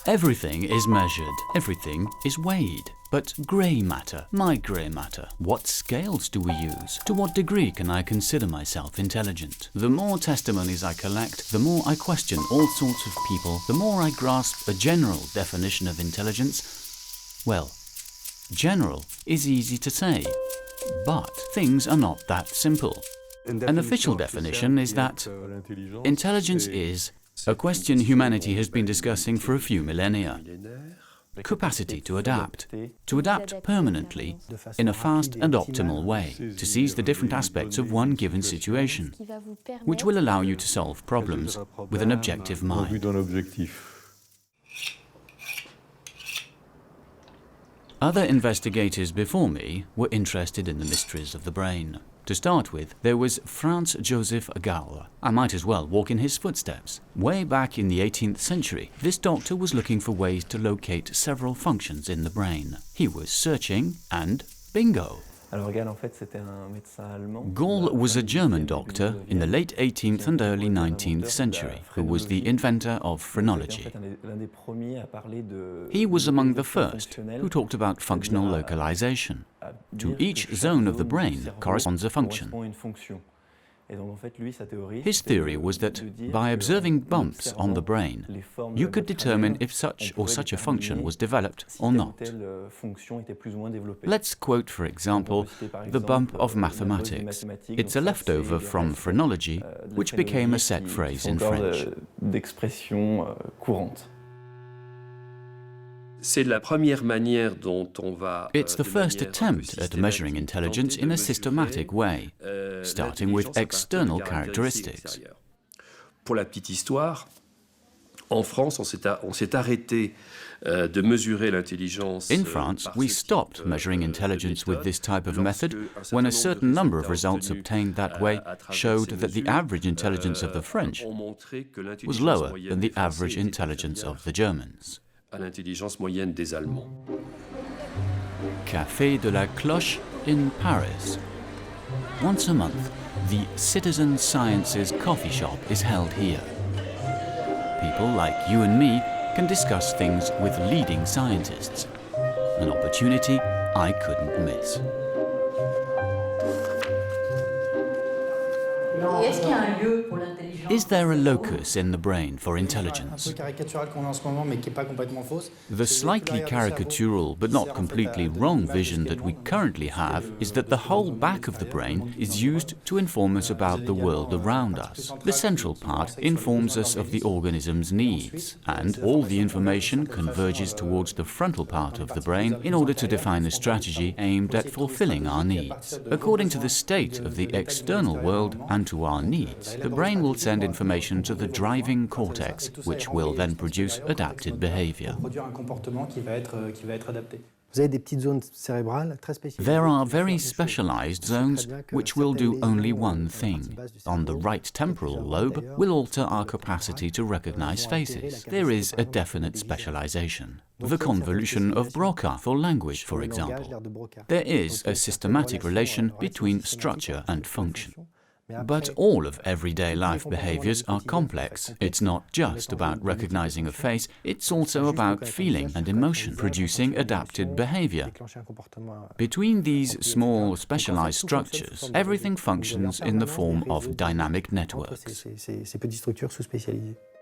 Everything is measured, everything is weighed. But grey matter, my grey matter, what scales do we use? To what degree can I consider myself intelligent? The more testimonies I collect, the more I question all sorts of people, the more I grasp a general definition of intelligence. Well, general is easy to say, but things are not that simple. An official definition is that intelligence is a question humanity has been discussing for a few millennia. Capacity to adapt permanently in a fast and optimal way, to seize the different aspects of one given situation, which will allow you to solve problems with an objective mind. Other investigators before me were interested in the mysteries of the brain. To start with, there was Franz Joseph Gall. I might as well walk in his footsteps. Way back in the 18th century, this doctor was looking for ways to locate several functions in the brain. He was searching and bingo! Gall was a German doctor in the late 18th and early 19th century who was the inventor of phrenology. He was among the first who talked about functional localization. To each zone of the brain corresponds a function. His theory was that by observing bumps on the brain, you could determine if such or such a function was developed or not. Let's quote, for example, the bump of mathematics. It's a leftover from phrenology, which became a set phrase in French. It's the first attempt at measuring intelligence in a systematic way, starting with external characteristics. Pour la petite histoire, en France, on s'est arrêté de mesurer l'intelligence. In France, we stopped measuring intelligence with this type of method when a certain number of results obtained that way showed that the average intelligence of the French was lower than the average intelligence of the Germans. À l'intelligence moyenne des Allemands. Café de la Cloche in Paris. Once a month, the Citizen Sciences coffee shop is held here. People like you and me can discuss things with leading scientists. An opportunity I couldn't miss. Is there a locus in the brain for intelligence? The slightly caricatural but not completely wrong vision that we currently have is that the whole back of the brain is used to inform us about the world around us. The central part informs us of the organism's needs, and all the information converges towards the frontal part of the brain in order to define a strategy aimed at fulfilling our needs. According to the state of the external world and to our needs, the brain will send information to the driving cortex, which will then produce adapted behavior. There are very specialized zones which will do only one thing. On the right temporal lobe will alter our capacity to recognize faces. There is a definite specialization. The convolution of Broca for language, for example. There is a systematic relation between structure and function. But all of everyday life behaviors are complex. It's not just about recognizing a face, it's also about feeling and emotion, producing adapted behavior. Between these small, specialized structures, everything functions in the form of dynamic networks.